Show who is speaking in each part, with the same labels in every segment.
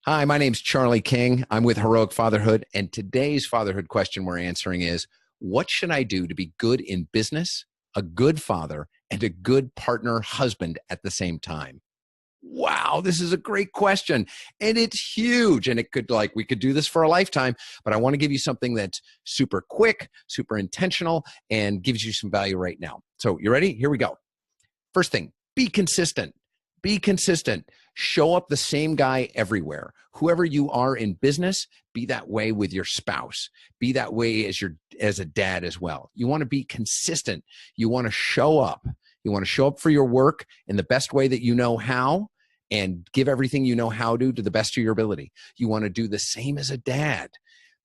Speaker 1: Hi, my name's Charlie King. I'm with Heroic Fatherhood, and today's fatherhood question we're answering is, what should I do to be good in business, a good father, and a good partner husband at the same time? Wow, this is a great question, and it's huge, and we could do this for a lifetime, but I want to give you something that's super quick, super intentional, and gives you some value right now. So you ready? Here we go. First thing, be consistent. Be consistent. Show up the same guy everywhere. Whoever you are in business, be that way with your spouse. Be that way as a dad as well. You want to be consistent. You want to show up. You want to show up for your work in the best way that you know how and give everything you know how to the best of your ability. You want to do the same as a dad.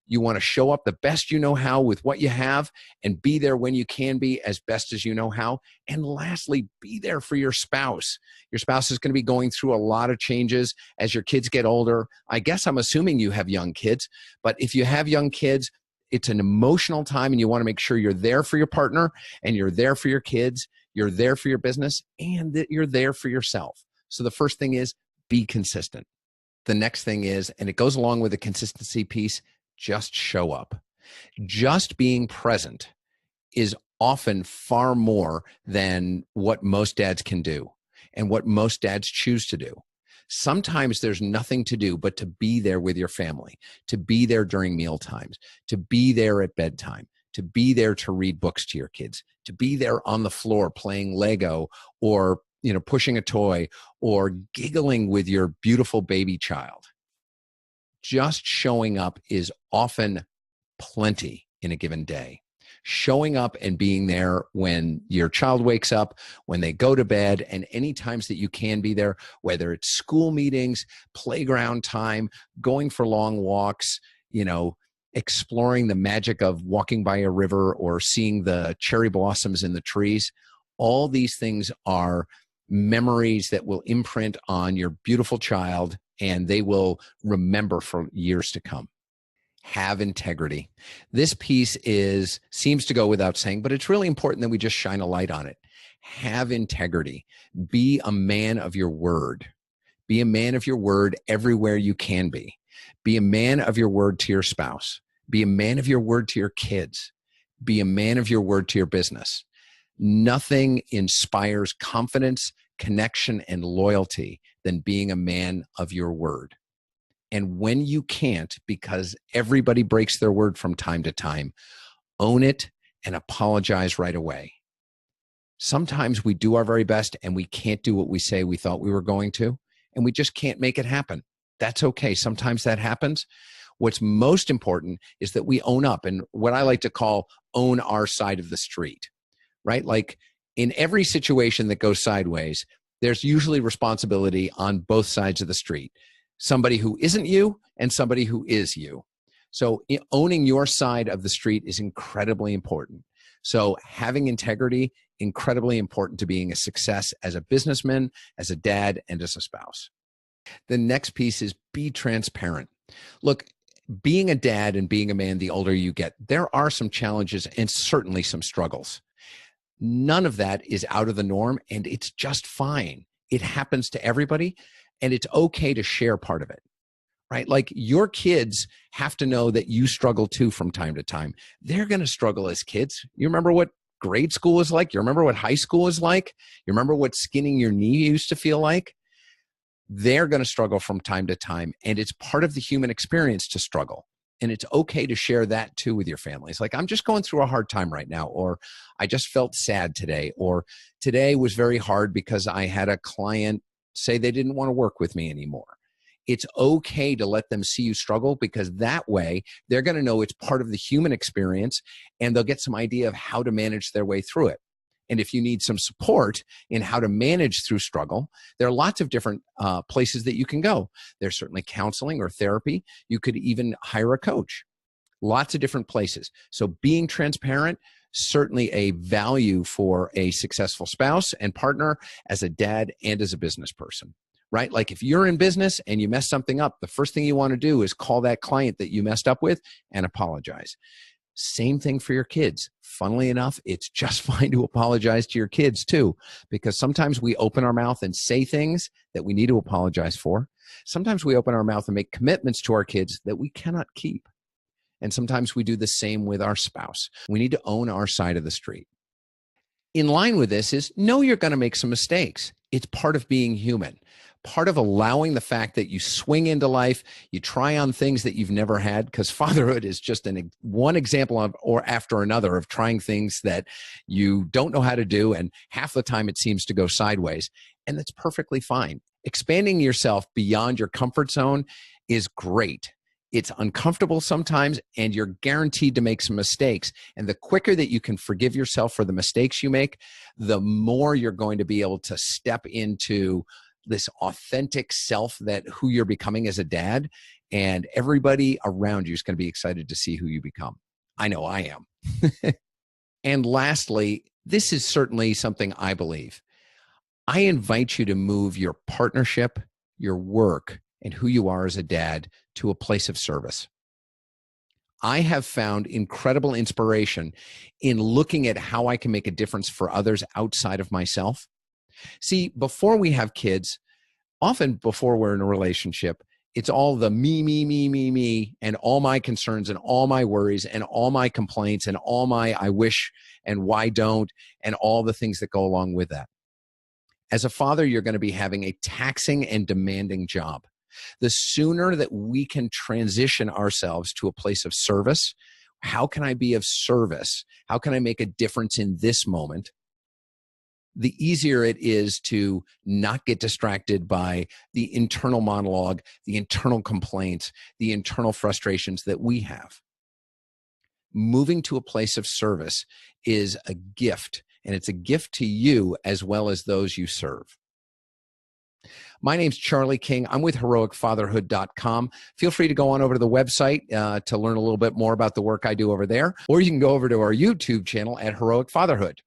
Speaker 1: You want to show up the best you know how with what you have and be there when you can be as best as you know how. And lastly, be there for your spouse. Your spouse is going to be going through a lot of changes as your kids get older. I guess I'm assuming you have young kids, but if you have young kids, it's an emotional time and you want to make sure you're there for your partner and you're there for your kids, you're there for your business, and that you're there for yourself. So the first thing is be consistent. The next thing is, and it goes along with the consistency piece, just show up. Just being present is often far more than what most dads can do and what most dads choose to do. Sometimes there's nothing to do but to be there with your family, to be there during meal times, to be there at bedtime, to be there to read books to your kids, to be there on the floor playing Lego or pushing a toy or giggling with your beautiful baby child. Just showing up is often plenty in a given day. Showing up and being there when your child wakes up, when they go to bed, and any times that you can be there, whether it's school meetings, playground time, going for long walks, exploring the magic of walking by a river or seeing the cherry blossoms in the trees. All these things are memories that will imprint on your beautiful child and they will remember for years to come. Have integrity. This piece seems to go without saying, but it's really important that we just shine a light on it. Have integrity. Be a man of your word. Be a man of your word everywhere you can be. Be a man of your word to your spouse. Be a man of your word to your kids. Be a man of your word to your business. Nothing inspires confidence, connection, and loyalty than being a man of your word. And when you can't, because everybody breaks their word from time to time, own it and apologize right away. Sometimes we do our very best and we can't do what we say we thought we were going to, and we just can't make it happen. That's okay. Sometimes that happens. What's most important is that we own up and what I like to call own our side of the street, right? Like in every situation that goes sideways, there's usually responsibility on both sides of the street. Somebody who isn't you and somebody who is you. So owning your side of the street is incredibly important. So having integrity, incredibly important to being a success as a businessman, as a dad, and as a spouse. The next piece is be transparent. Look, being a dad and being a man, the older you get, there are some challenges and certainly some struggles. None of that is out of the norm, and it's just fine. It happens to everybody, and it's okay to share part of it, right? Like your kids have to know that you struggle too from time to time. They're going to struggle as kids. You remember what grade school is like? You remember what high school is like? You remember what skinning your knee used to feel like? They're going to struggle from time to time, and it's part of the human experience to struggle. And it's okay to share that too with your families. Like, I'm just going through a hard time right now, or I just felt sad today, or today was very hard because I had a client say they didn't want to work with me anymore. It's okay to let them see you struggle, because that way they're going to know it's part of the human experience and they'll get some idea of how to manage their way through it. And if you need some support in how to manage through struggle, there are lots of different places that you can go. There's certainly counseling or therapy. You could even hire a coach. Lots of different places. So being transparent, certainly a value for a successful spouse and partner, as a dad and as a business person, right? Like if you're in business and you mess something up, the first thing you want to do is call that client that you messed up with and apologize. Same thing for your kids. Funnily enough, it's just fine to apologize to your kids too, because sometimes we open our mouth and say things that we need to apologize for. Sometimes we open our mouth and make commitments to our kids that we cannot keep. And sometimes we do the same with our spouse. We need to own our side of the street. In line with this is know you're going to make some mistakes. It's part of being human, part of allowing the fact that you swing into life, you try on things that you've never had, because fatherhood is just one example of, or after another, of trying things that you don't know how to do, and half the time it seems to go sideways, and that's perfectly fine. Expanding yourself beyond your comfort zone is great. It's uncomfortable sometimes, and you're guaranteed to make some mistakes. And the quicker that you can forgive yourself for the mistakes you make, the more you're going to be able to step into this authentic self, that who you're becoming as a dad, and everybody around you is going to be excited to see who you become. I know I am. And lastly, this is certainly something I believe. I invite you to move your partnership, your work, and who you are as a dad to a place of service. I have found incredible inspiration in looking at how I can make a difference for others outside of myself. See, before we have kids, often before we're in a relationship, it's all the me, and all my concerns and all my worries and all my complaints and all my I wish and why don't, and all the things that go along with that. As a father, you're going to be having a taxing and demanding job. The sooner that we can transition ourselves to a place of service, how can I be of service? How can I make a difference in this moment? The easier it is to not get distracted by the internal monologue, the internal complaints, the internal frustrations that we have. Moving to a place of service is a gift, and it's a gift to you as well as those you serve. My name's Charlie King. I'm with HeroicFatherhood.com. Feel free to go on over to the website to learn a little bit more about the work I do over there, or you can go over to our YouTube channel at Heroic Fatherhood.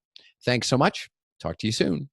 Speaker 1: Thanks so much. Talk to you soon.